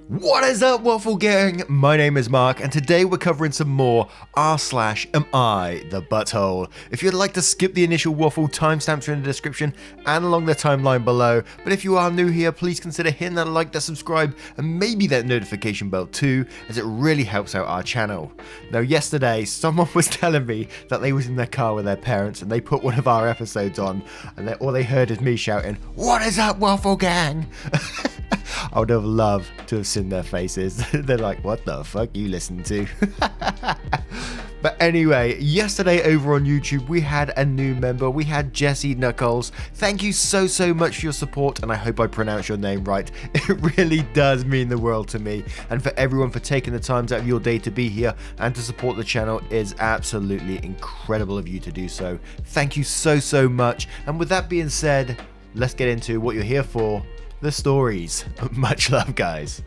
What is up, Waffle Gang? My name is Mark, and today we're covering some more r/am I the butthole. If you'd like to skip the initial waffle, timestamps are in the description and along the timeline below, but if you are new here, please consider hitting that like, that subscribe, and maybe that notification bell too, as it really helps out our channel. Now yesterday, someone was telling me that they was in their car with their parents and they put one of our episodes on, and all they heard is me shouting, "What is up, Waffle Gang?" I would have loved to have seen their faces. They're like, what the fuck you listen to? But anyway, yesterday over on YouTube, we had a new member. We had Jesse Knuckles. Thank you so much for your support, and I hope I pronounced your name right. It really does mean the world to me. And for everyone for taking the time out of your day to be here and to support the channel is absolutely incredible of you to do so. Thank you so much. And with that being said, let's get into what you're here for. The stories. Much love, guys.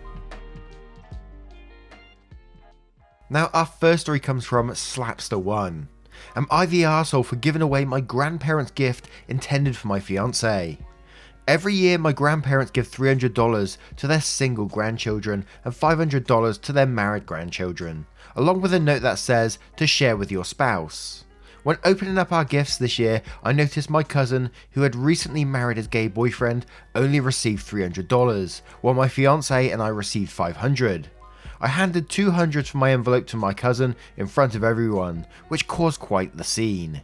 Now, our first story comes from Slapster1. Am I the arsehole for giving away my grandparents' gift intended for my fiance? Every year, my grandparents give $300 to their single grandchildren and $500 to their married grandchildren, along with a note that says to share with your spouse. When opening up our gifts this year, I noticed my cousin, who had recently married his gay boyfriend, only received $300, while my fiance and I received $500. I handed $200 from my envelope to my cousin in front of everyone, which caused quite the scene.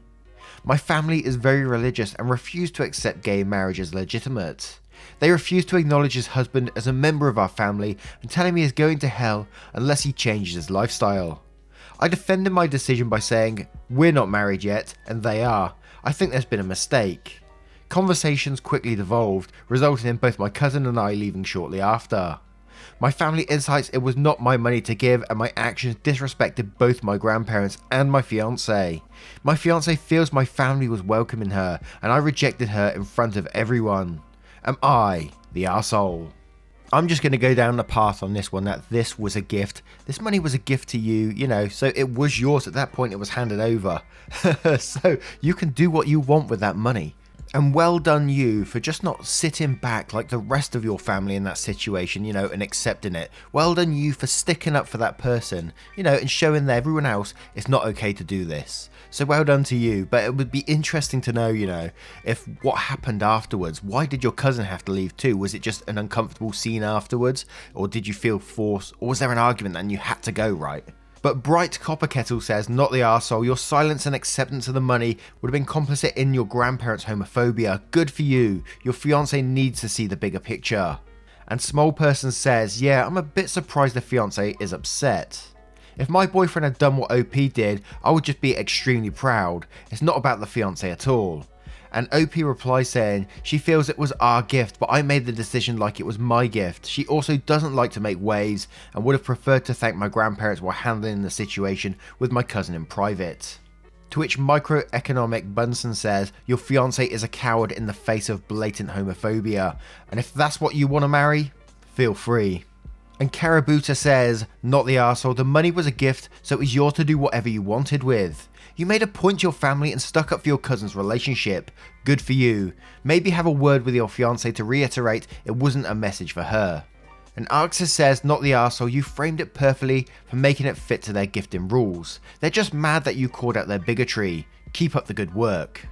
My family is very religious and refuse to accept gay marriage as legitimate. They refuse to acknowledge his husband as a member of our family and tell him he is going to hell unless he changes his lifestyle. I defended my decision by saying, we're not married yet, and they are. I think there's been a mistake. Conversations quickly devolved, resulting in both my cousin and I leaving shortly after. My family insights it was not my money to give, and my actions disrespected both my grandparents and my fiance. My fiance feels my family was welcoming her, and I rejected her in front of everyone. Am I the arsehole? I'm just going to go down the path on this one that this was a gift. This money was a gift to you, you know, so it was yours at that point. It was handed over. So you can do what you want with that money. And well done you for just not sitting back like the rest of your family in that situation, you know, and accepting it. Well done you for sticking up for that person, you know, and showing everyone else it's not okay to do this. So well done to you, but it would be interesting to know, you know, if what happened afterwards. Why did your cousin have to leave too? Was it just an uncomfortable scene afterwards? Or did you feel forced? Or was there an argument and you had to go, right? But Bright Copper Kettle says, not the arsehole, your silence and acceptance of the money would have been complicit in your grandparents' homophobia. Good for you. Your fiance needs to see the bigger picture. And Small Person says, yeah, I'm a bit surprised the fiance is upset. If my boyfriend had done what OP did, I would just be extremely proud. It's not about the fiance at all. And OP replies saying, she feels it was our gift, but I made the decision like it was my gift. She also doesn't like to make waves and would have preferred to thank my grandparents while handling the situation with my cousin in private. To which Microeconomic Bunsen says, your fiance is a coward in the face of blatant homophobia. And if that's what you want to marry, feel free. And Karabuta says, not the arsehole, the money was a gift, so it was yours to do whatever you wanted with. You made a point to your family and stuck up for your cousin's relationship. Good for you. Maybe have a word with your fiance to reiterate it wasn't a message for her. And Arxis says, not the arsehole, you framed it perfectly for making it fit to their gifting rules. They're just mad that you called out their bigotry. Keep up the good work.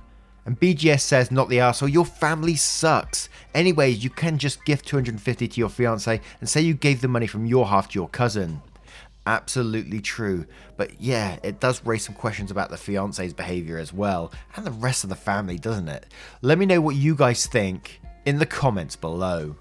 And BGS says, not the arsehole, your family sucks. Anyways, you can just gift $250 to your fiance and say you gave the money from your half to your cousin. Absolutely true, but yeah, it does raise some questions about the fiance's behavior as well, and the rest of the family, doesn't it? Let me know what you guys think in the comments below.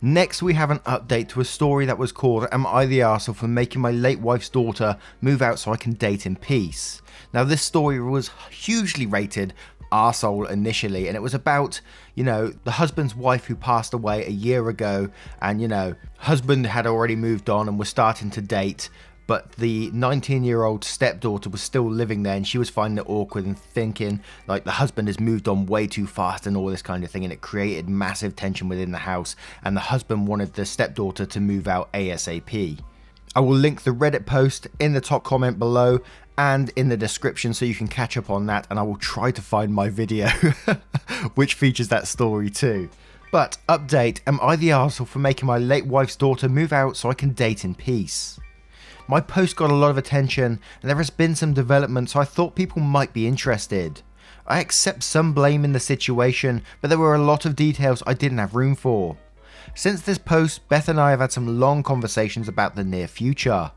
Next, we have an update to a story that was called Am I the Arsehole for making my late wife's daughter move out so I can date in peace? Now, this story was hugely rated arsehole initially, and it was about, you know, the husband's wife who passed away a year ago, and, you know, husband had already moved on and was starting to date, but the 19-year-old stepdaughter was still living there, and she was finding it awkward and thinking like the husband has moved on way too fast and all this kind of thing, and it created massive tension within the house, and the husband wanted the stepdaughter to move out ASAP. I will link the Reddit post in the top comment below and in the description so you can catch up on that, and I will try to find my video which features that story too. But, update, am I the arsehole for making my late wife's daughter move out so I can date in peace? My post got a lot of attention and there has been some development, so I thought people might be interested. I accept some blame in the situation, but there were a lot of details I didn't have room for. Since this post, Beth and I have had some long conversations about the near future.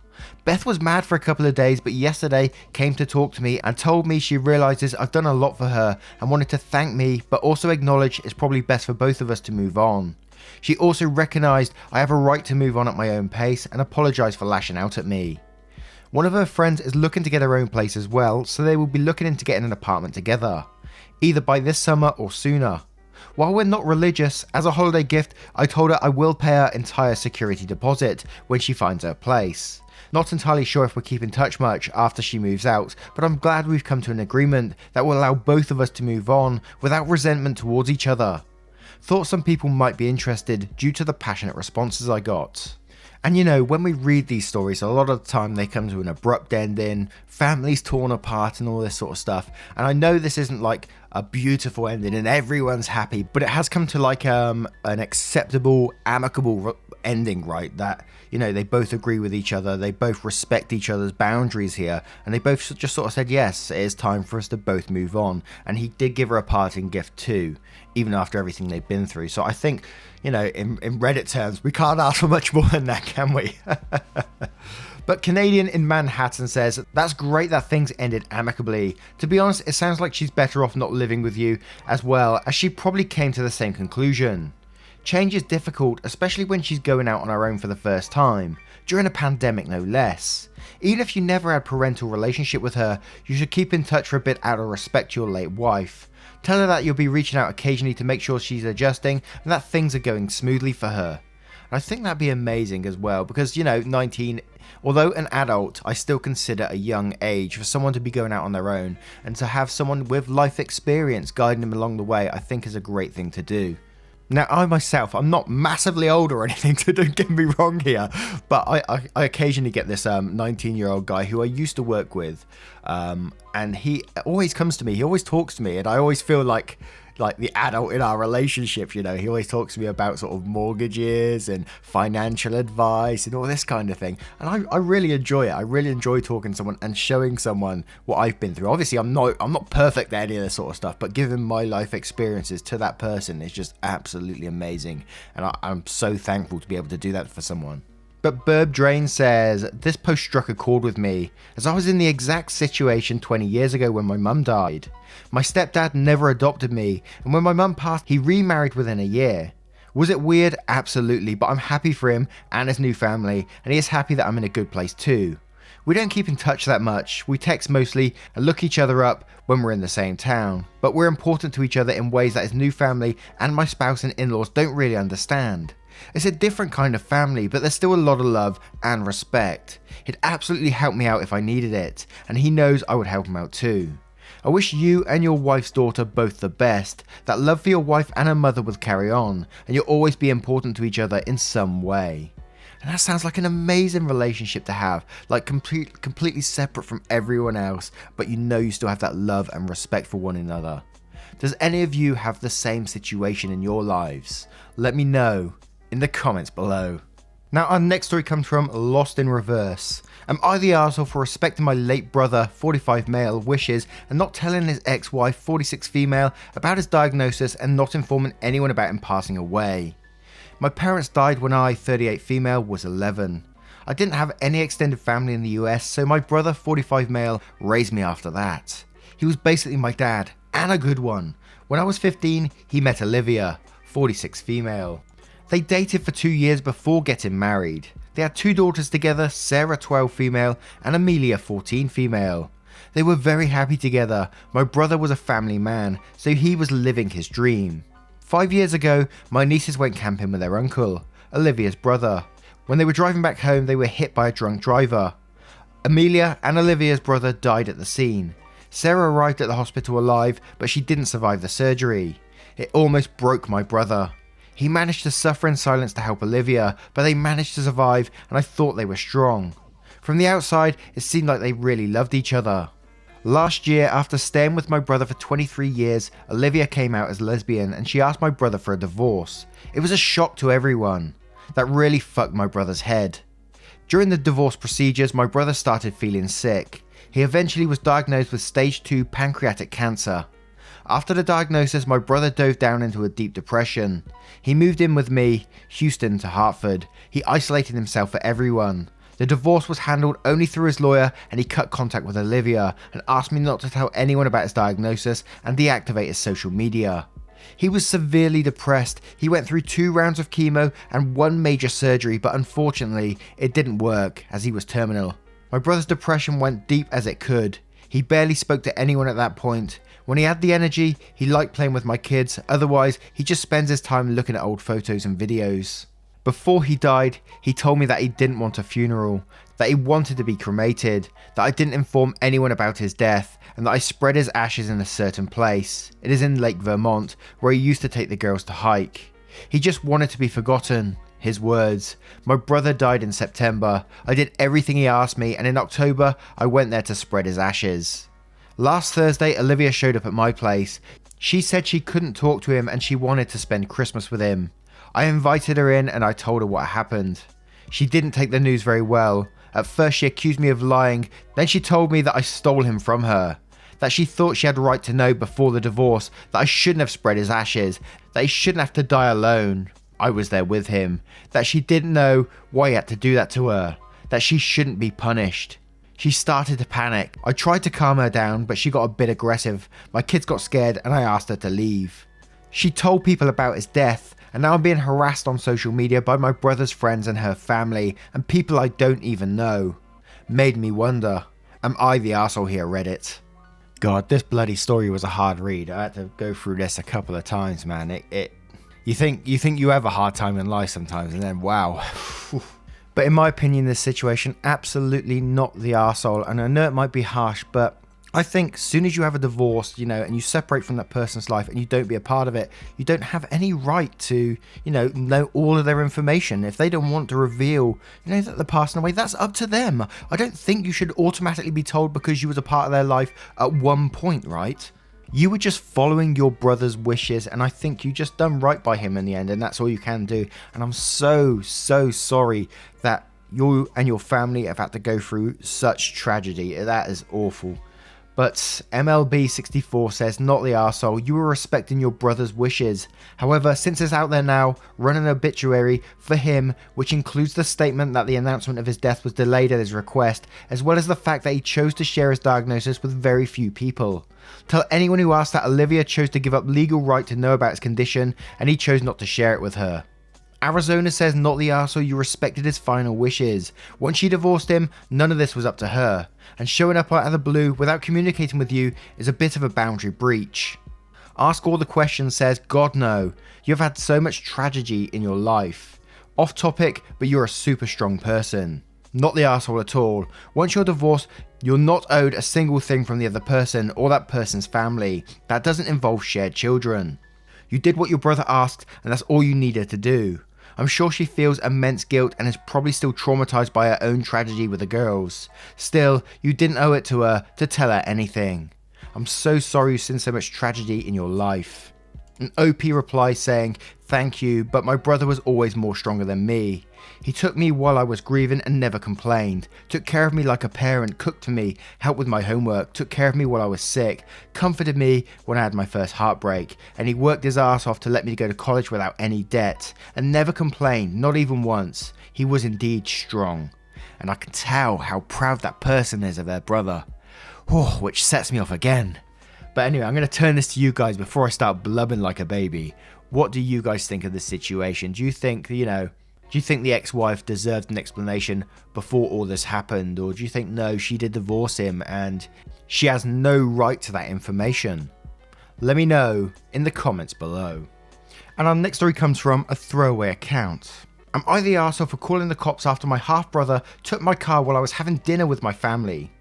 Beth was mad for a couple of days, but yesterday came to talk to me and told me she realises I've done a lot for her and wanted to thank me, but also acknowledge it's probably best for both of us to move on. She also recognised I have a right to move on at my own pace and apologised for lashing out at me. One of her friends is looking to get her own place as well, so they will be looking into getting an apartment together, either by this summer or sooner. While we're not religious, as a holiday gift, I told her I will pay her entire security deposit when she finds her place. Not entirely sure if we'll keep in touch much after she moves out, but I'm glad we've come to an agreement that will allow both of us to move on without resentment towards each other. Thought some people might be interested due to the passionate responses I got. And you know, when we read these stories, a lot of the time they come to an abrupt ending, families torn apart and all this sort of stuff. And I know this isn't like a beautiful ending and everyone's happy, but it has come to like an acceptable, amicable ending, right? That, you know, they both agree with each other, they both respect each other's boundaries here, and they both just sort of said, yes, it is time for us to both move on. And he did give her a parting gift too, even after everything they've been through. So I think, you know, in Reddit terms, we can't ask for much more than that, can we? But Canadian in Manhattan says, that's great that things ended amicably. To be honest, it sounds like she's better off not living with you as well, as she probably came to the same conclusion. Change is difficult, especially when she's going out on her own for the first time, during a pandemic no less. Even if you never had parental relationship with her, you should keep in touch for a bit out of respect to your late wife. Tell her that you'll be reaching out occasionally to make sure she's adjusting and that things are going smoothly for her. And I think that'd be amazing as well, because, you know, 19, although an adult, I still consider a young age for someone to be going out on their own, and to have someone with life experience guiding them along the way, I think is a great thing to do. Now, I myself, I'm not massively old or anything, so don't get me wrong here, but I occasionally get this 19-year-old guy who I used to work with, and he always comes to me, he always talks to me, and I always feel like the adult in our relationship, you know. He always talks to me about sort of mortgages and financial advice and all this kind of thing, and I really enjoy it. I really enjoy talking to someone and showing someone what I've been through. Obviously I'm not perfect at any of this sort of stuff, but giving my life experiences to that person is just absolutely amazing, and I'm so thankful to be able to do that for someone. But Burb Drain says, this post struck a chord with me, as I was in the exact situation 20 years ago when my mum died. My stepdad never adopted me, and when my mum passed, he remarried within a year. Was it weird? Absolutely, but I'm happy for him and his new family, and he is happy that I'm in a good place too. We don't keep in touch that much, we text mostly and look each other up when we're in the same town, but we're important to each other in ways that his new family and my spouse and in-laws don't really understand. It's a different kind of family, but there's still a lot of love and respect. He'd absolutely help me out if I needed it, and he knows I would help him out too. I wish you and your wife's daughter both the best, that love for your wife and her mother will carry on, and you'll always be important to each other in some way. And that sounds like an amazing relationship to have, like completely separate from everyone else, but you know you still have that love and respect for one another. Does any of you have the same situation in your lives? Let me know in the comments below. Now our next story comes from Lost in Reverse. Am I the arsehole for respecting my late brother, 45 male, wishes and not telling his ex-wife, 46 female, about his diagnosis and not informing anyone about him passing away? My parents died when I, 38 female, was 11. I didn't have any extended family in the US, so my brother, 45 male, raised me after that. He was basically my dad, and a good one. When I was 15, he met Olivia, 46 female. They dated for 2 years before getting married. They had 2 daughters together, Sarah 12 female and Amelia 14 female. They were very happy together. My brother was a family man, so he was living his dream. 5 years ago, my nieces went camping with their uncle, Olivia's brother. When they were driving back home, they were hit by a drunk driver. Amelia and Olivia's brother died at the scene. Sarah arrived at the hospital alive, but she didn't survive the surgery. It almost broke my brother. He managed to suffer in silence to help Olivia, but they managed to survive, and I thought they were strong. From the outside, it seemed like they really loved each other. Last year, after staying with my brother for 23 years, Olivia came out as lesbian and she asked my brother for a divorce. It was a shock to everyone. That really fucked my brother's head. During the divorce procedures, my brother started feeling sick. He eventually was diagnosed with stage 2 pancreatic cancer. After the diagnosis, my brother dove down into a deep depression. He moved in with me, Houston to Hartford. He isolated himself for everyone. The divorce was handled only through his lawyer, and he cut contact with Olivia and asked me not to tell anyone about his diagnosis and deactivate his social media. He was severely depressed. He went through 2 rounds of chemo and 1 major surgery, but unfortunately it didn't work as he was terminal. My brother's depression went deep as it could. He barely spoke to anyone at that point. When he had the energy, he liked playing with my kids, otherwise he just spends his time looking at old photos and videos. Before he died, he told me that he didn't want a funeral, that he wanted to be cremated, that I didn't inform anyone about his death, and that I spread his ashes in a certain place. It is in Lake Vermont, where he used to take the girls to hike. He just wanted to be forgotten. His words. My brother died in September. I did everything he asked me, and in October, I went there to spread his ashes. Last Thursday, Olivia showed up at my place. She said she couldn't talk to him and she wanted to spend Christmas with him. I invited her in and I told her what happened. She didn't take the news very well. At first she accused me of lying, then she told me that I stole him from her. That she thought she had a right to know before the divorce, that I shouldn't have spread his ashes, that he shouldn't have to die alone. I was there with him. That she didn't know why he had to do that to her. That she shouldn't be punished. She started to panic. I tried to calm her down, but she got a bit aggressive. My kids got scared and I asked her to leave. She told people about his death, and now I'm being harassed on social media by my brother's friends and her family, and people I don't even know. Made me wonder, am I the arsehole here, Reddit? God, this bloody story was a hard read. I had to go through this a couple of times, man. You think you have a hard time in life sometimes, and then wow. But in my opinion, this situation, absolutely not the arsehole. And I know it might be harsh, but I think as soon as you have a divorce, and you separate from that person's life and you don't be a part of it, you don't have any right to, know all of their information. If they don't want to reveal, that they're passing away, that's up to them. I don't think you should automatically be told because you was a part of their life at one point, right? You were just following your brother's wishes, and I think you just done right by him in the end, and that's all you can do. And I'm so sorry that you and your family have had to go through such tragedy. That is awful. But MLB64 says, not the arsehole, you were respecting your brother's wishes. However, since it's out there now, run an obituary for him, which includes the statement that the announcement of his death was delayed at his request, as well as the fact that he chose to share his diagnosis with very few people. Tell anyone who asks that Olivia chose to give up legal right to know about his condition, and he chose not to share it with her. Arizona says, not the arsehole, you respected his final wishes. Once she divorced him, none of this was up to her. And showing up out of the blue without communicating with you is a bit of a boundary breach. Ask All the Questions says, God no, you've had so much tragedy in your life. Off topic, but you're a super strong person. Not the arsehole at all. Once you're divorced, you're not owed a single thing from the other person or that person's family. That doesn't involve shared children. You did what your brother asked, and that's all you needed to do. I'm sure she feels immense guilt and is probably still traumatized by her own tragedy with the girls. Still, you didn't owe it to her to tell her anything. I'm so sorry you've seen so much tragedy in your life. An OP replies saying, thank you, but my brother was always more stronger than me. He took me while I was grieving and never complained. Took care of me like a parent, cooked for me, helped with my homework, took care of me while I was sick, comforted me when I had my first heartbreak, and he worked his ass off to let me go to college without any debt, and never complained, not even once. He was indeed strong. And I can tell how proud that person is of their brother. Which sets me off again. But anyway, I'm going to turn this to you guys before I start blubbing like a baby. What do you guys think of this situation? Do you think, do you think the ex-wife deserved an explanation before all this happened? Or do you think, no, she did divorce him and she has no right to that information? Let me know in the comments below. And our next story comes from a throwaway account. Am I the arsehole for calling the cops after my half-brother took my car while I was having dinner with my family?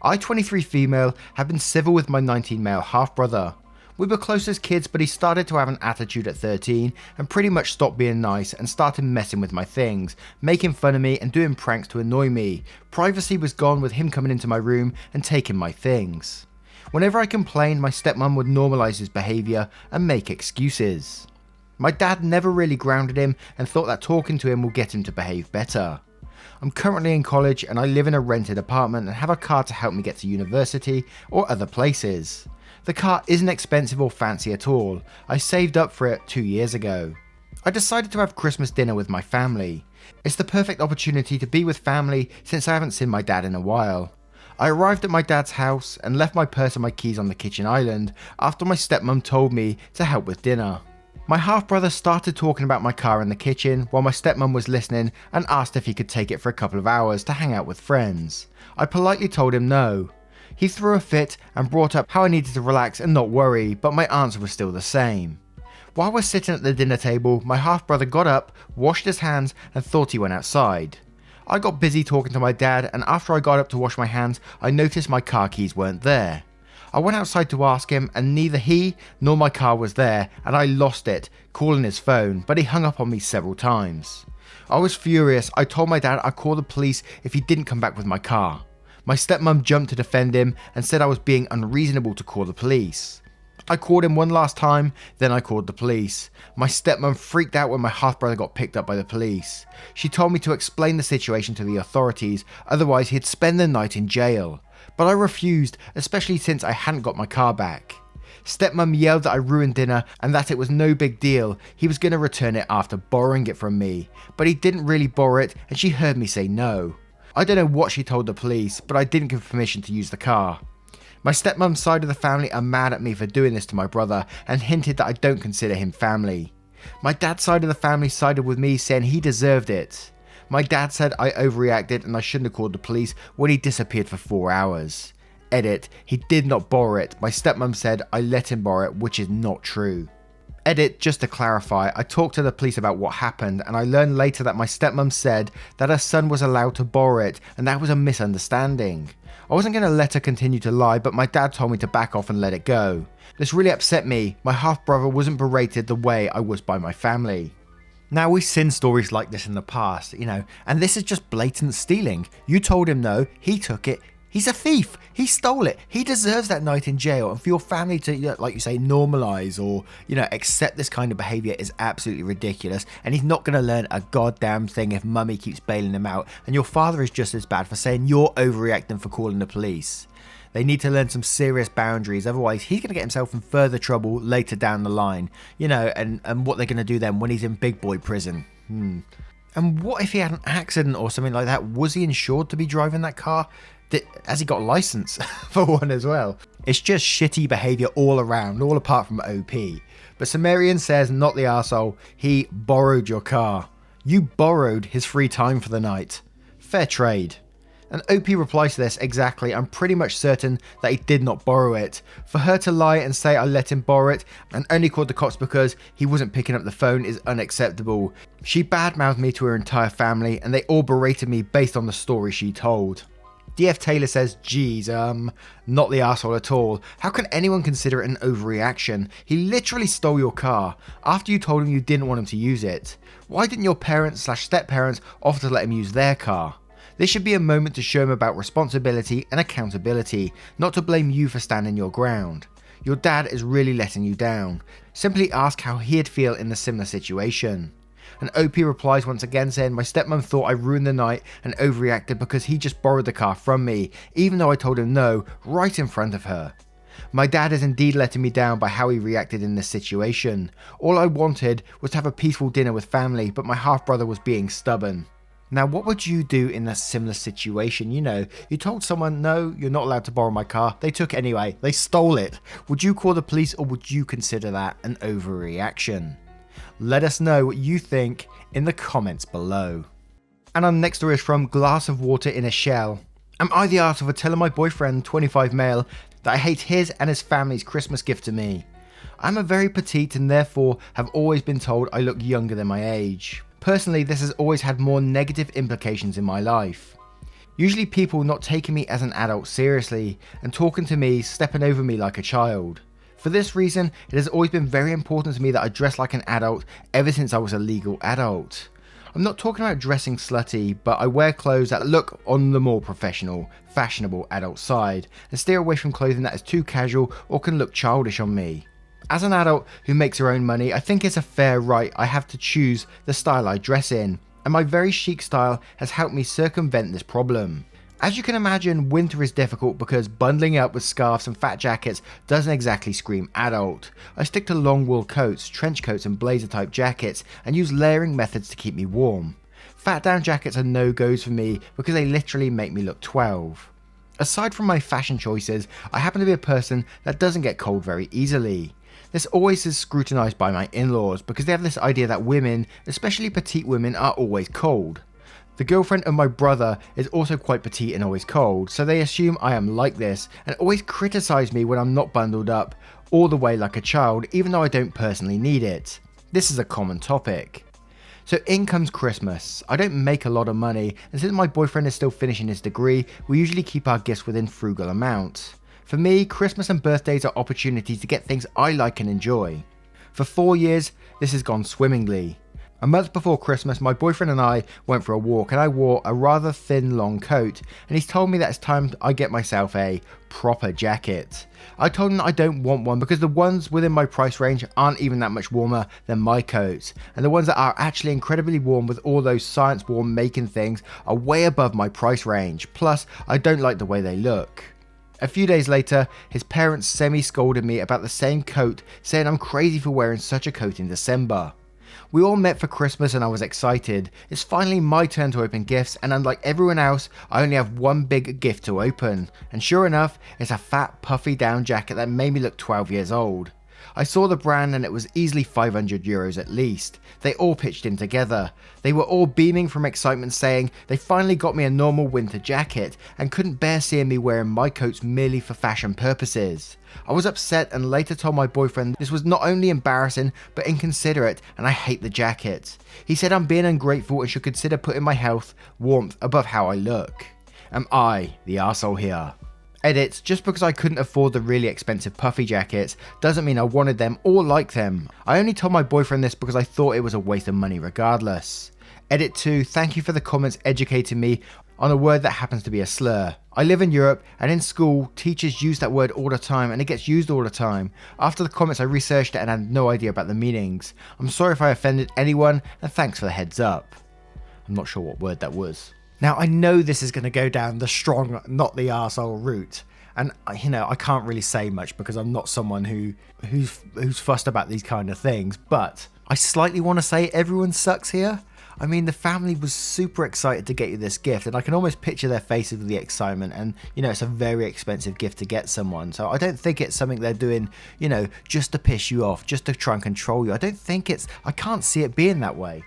I, 23 female, have been civil with my 19 male half-brother. We were close as kids, but he started to have an attitude at 13 and pretty much stopped being nice and started messing with my things, making fun of me and doing pranks to annoy me. Privacy was gone with him coming into my room and taking my things. Whenever I complained, my stepmom would normalise his behaviour and make excuses. My dad never really grounded him and thought that talking to him will get him to behave better. I'm currently in college and I live in a rented apartment and have a car to help me get to university or other places. The car isn't expensive or fancy at all. I saved up for it 2 years ago. I decided to have Christmas dinner with my family. It's the perfect opportunity to be with family since I haven't seen my dad in a while. I arrived at my dad's house and left my purse and my keys on the kitchen island after my stepmom told me to help with dinner. My half-brother started talking about my car in the kitchen while my stepmom was listening and asked if he could take it for a couple of hours to hang out with friends. I politely told him no. He threw a fit and brought up how I needed to relax and not worry, but my answer was still the same. While we're sitting at the dinner table, my half-brother got up, washed his hands and thought he went outside. I got busy talking to my dad, and after I got up to wash my hands, I noticed my car keys weren't there. I went outside to ask him and neither he nor my car was there and I lost it, calling his phone, but he hung up on me several times. I was furious. I told my dad I'd call the police if he didn't come back with my car. My stepmom jumped to defend him and said I was being unreasonable to call the police. I called him one last time, then I called the police. My stepmom freaked out when my half-brother got picked up by the police. She told me to explain the situation to the authorities, otherwise he'd spend the night in jail. But I refused, especially since I hadn't got my car back. Stepmom yelled that I ruined dinner and that it was no big deal, he was going to return it after borrowing it from me, but he didn't really borrow it and she heard me say no. I don't know what she told the police, but I didn't give permission to use the car. My stepmom's side of the family are mad at me for doing this to my brother and hinted that I don't consider him family. My dad's side of the family sided with me, saying he deserved it. My dad said I overreacted and I shouldn't have called the police when he disappeared for 4 hours. Edit, he did not borrow it. My stepmom said I let him borrow it, which is not true. Edit, just to clarify, I talked to the police about what happened and I learned later that my stepmom said that her son was allowed to borrow it and that was a misunderstanding. I wasn't going to let her continue to lie, but my dad told me to back off and let it go. This really upset me. My half-brother wasn't berated the way I was by my family. Now, we've seen stories like this in the past, and this is just blatant stealing. You told him no, he took it. He's a thief. He stole it. He deserves that night in jail. And for your family to, like you say, normalize or, accept this kind of behavior is absolutely ridiculous. And he's not going to learn a goddamn thing if mummy keeps bailing him out. And your father is just as bad for saying you're overreacting for calling the police. They need to learn some serious boundaries. Otherwise, he's going to get himself in further trouble later down the line. And what they're going to do then when he's in big boy prison. And what if he had an accident or something like that? Was he insured to be driving that car? Has he got a license for one as well? It's just shitty behaviour all around, all apart from OP. But Sumerian says, not the arsehole, he borrowed your car. You borrowed his free time for the night. Fair trade. And OP replies to this, exactly, I'm pretty much certain that he did not borrow it. For her to lie and say I let him borrow it and only called the cops because he wasn't picking up the phone is unacceptable. She badmouthed me to her entire family and they all berated me based on the story she told. DF Taylor says, geez, not the arsehole at all. How can anyone consider it an overreaction? He literally stole your car after you told him you didn't want him to use it. Why didn't your parents/step-parents offer to let him use their car? This should be a moment to show him about responsibility and accountability, not to blame you for standing your ground. Your dad is really letting you down. Simply ask how he'd feel in a similar situation. And OP replies once again saying, my stepmom thought I ruined the night and overreacted because he just borrowed the car from me, even though I told him no, right in front of her. My dad is indeed letting me down by how he reacted in this situation. All I wanted was to have a peaceful dinner with family, but my half-brother was being stubborn. Now, what would you do in a similar situation? You told someone, no, you're not allowed to borrow my car. They took it anyway. They stole it. Would you call the police or would you consider that an overreaction? Let us know what you think in the comments below. And our next story is from Glass of Water in a Shell. Am I the arsehole for telling my boyfriend, 25 male, that I hate his and his family's Christmas gift to me? I'm a very petite and therefore have always been told I look younger than my age. Personally, this has always had more negative implications in my life. Usually people not taking me as an adult seriously and talking to me, stepping over me like a child. For this reason, it has always been very important to me that I dress like an adult ever since I was a legal adult. I'm not talking about dressing slutty, but I wear clothes that look on the more professional, fashionable adult side, and steer away from clothing that is too casual or can look childish on me. As an adult who makes her own money, I think it's a fair right I have to choose the style I dress in, and my very chic style has helped me circumvent this problem. As you can imagine, winter is difficult because bundling up with scarves and fat jackets doesn't exactly scream adult. I stick to long wool coats, trench coats and blazer type jackets and use layering methods to keep me warm. Fat down jackets are no-goes for me because they literally make me look 12. Aside from my fashion choices, I happen to be a person that doesn't get cold very easily. This always is scrutinised by my in-laws because they have this idea that women, especially petite women, are always cold. The girlfriend of my brother is also quite petite and always cold, so they assume I am like this and always criticise me when I'm not bundled up all the way like a child, even though I don't personally need it. This is a common topic. So in comes Christmas. I don't make a lot of money, and since my boyfriend is still finishing his degree, we usually keep our gifts within frugal amounts. For me, Christmas and birthdays are opportunities to get things I like and enjoy. For 4 years, this has gone swimmingly. A month before Christmas, my boyfriend and I went for a walk and I wore a rather thin long coat, and he's told me that it's time I get myself a proper jacket. I told him that I don't want one because the ones within my price range aren't even that much warmer than my coats, and the ones that are actually incredibly warm with all those science warm making things are way above my price range, plus I don't like the way they look. A few days later, his parents semi-scolded me about the same coat, saying I'm crazy for wearing such a coat in December. We all met for Christmas and I was excited. It's finally my turn to open gifts, and unlike everyone else, I only have one big gift to open. And sure enough, it's a fat, puffy down jacket that made me look 12 years old. I saw the brand and it was easily €500 at least. They all pitched in together. They were all beaming from excitement, saying they finally got me a normal winter jacket and couldn't bear seeing me wearing my coats merely for fashion purposes. I was upset and later told my boyfriend this was not only embarrassing but inconsiderate, and I hate the jacket. He said I'm being ungrateful and should consider putting my health, warmth above how I look. Am I the arsehole here? Edit, just because I couldn't afford the really expensive puffy jackets doesn't mean I wanted them or like them. I only told my boyfriend this because I thought it was a waste of money regardless. Edit 2, thank you for the comments educating me on a word that happens to be a slur. I live in Europe and in school teachers use that word all the time and it gets used all the time. After the comments I researched it and had no idea about the meanings. I'm sorry if I offended anyone and thanks for the heads up. I'm not sure what word that was. Now, I know this is going to go down the strong, not the arsehole route. And, you know, I can't really say much because I'm not someone who's fussed about these kind of things. But I slightly want to say everyone sucks here. I mean, the family was super excited to get you this gift. And I can almost picture their faces with the excitement. And, you know, it's a very expensive gift to get someone. So I don't think it's something they're doing, you know, just to piss you off, just to try and control you. I can't see it being that way.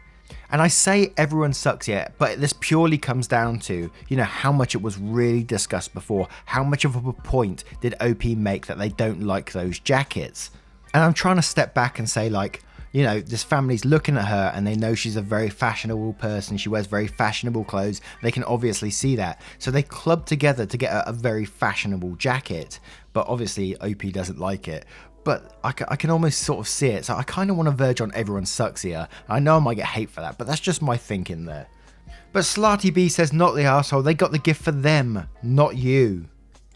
And I say everyone sucks here, but this purely comes down to, you know, how much it was really discussed before. How much of a point did OP make that they don't like those jackets? And I'm trying to step back and say, like, you know, this family's looking at her and they know she's a very fashionable person. She wears very fashionable clothes. They can obviously see that. So they club together to get a very fashionable jacket. But obviously OP doesn't like it. But I can almost sort of see it, so I kind of want to verge on everyone sucks here. I know I might get hate for that, but that's just my thinking there. But Slarty B says not the arsehole, they got the gift for them, not you.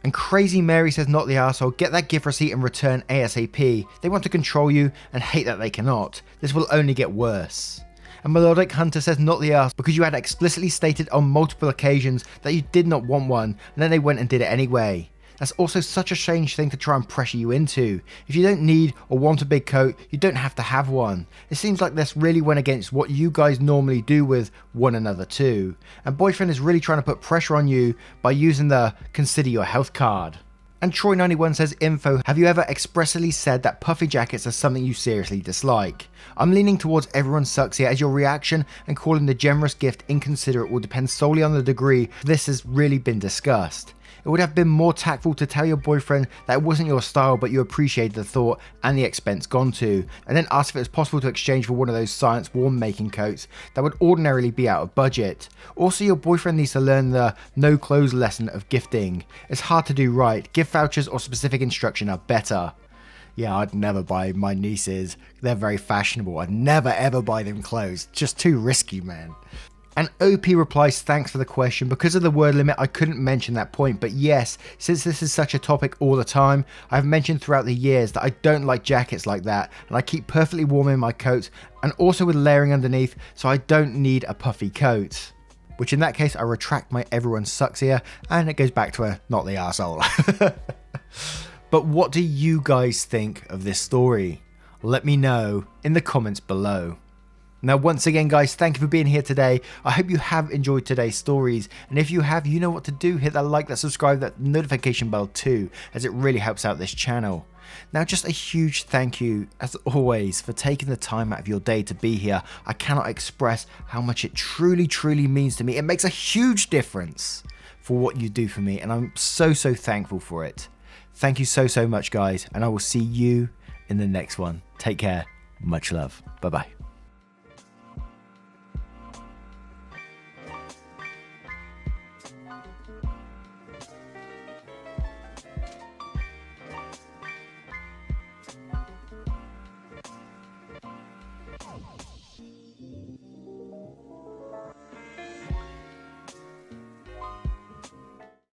And Crazy Mary says not the arsehole, get that gift receipt and return ASAP. They want to control you and hate that they cannot. This will only get worse. And Melodic Hunter says not the arsehole because you had explicitly stated on multiple occasions that you did not want one, and then they went and did it anyway. That's also such a strange thing to try and pressure you into. If you don't need or want a big coat, you don't have to have one. It seems like this really went against what you guys normally do with one another too. And boyfriend is really trying to put pressure on you by using the consider your health card. And Troy91 says info, have you ever expressly said that puffy jackets are something you seriously dislike? I'm leaning towards everyone sucks here as your reaction and calling the generous gift inconsiderate will depend solely on the degree this has really been discussed. It would have been more tactful to tell your boyfriend that it wasn't your style but you appreciated the thought and the expense gone to, and then ask if it was possible to exchange for one of those science warm making coats that would ordinarily be out of budget. Also, your boyfriend needs to learn the no clothes lesson of gifting. It's hard to do right, gift vouchers or specific instruction are better. Yeah, I'd never buy my nieces. They're very fashionable. I'd never ever buy them clothes. Just too risky, man. And OP replies, thanks for the question. Because of the word limit, I couldn't mention that point. But yes, since this is such a topic all the time, I've mentioned throughout the years that I don't like jackets like that. And I keep perfectly warm in my coat and also with layering underneath, so I don't need a puffy coat. Which in that case, I retract my everyone sucks here and it goes back to a not the arsehole. But what do you guys think of this story? Let me know in the comments below. Now, once again, guys, thank you for being here today. I hope you have enjoyed today's stories. And if you have, you know what to do. Hit that like, that subscribe, that notification bell too, as it really helps out this channel. Now, just a huge thank you, as always, for taking the time out of your day to be here. I cannot express how much it truly, truly means to me. It makes a huge difference for what you do for me. And I'm so, so thankful for it. Thank you so, so much, guys. And I will see you in the next one. Take care. Much love. Bye-bye.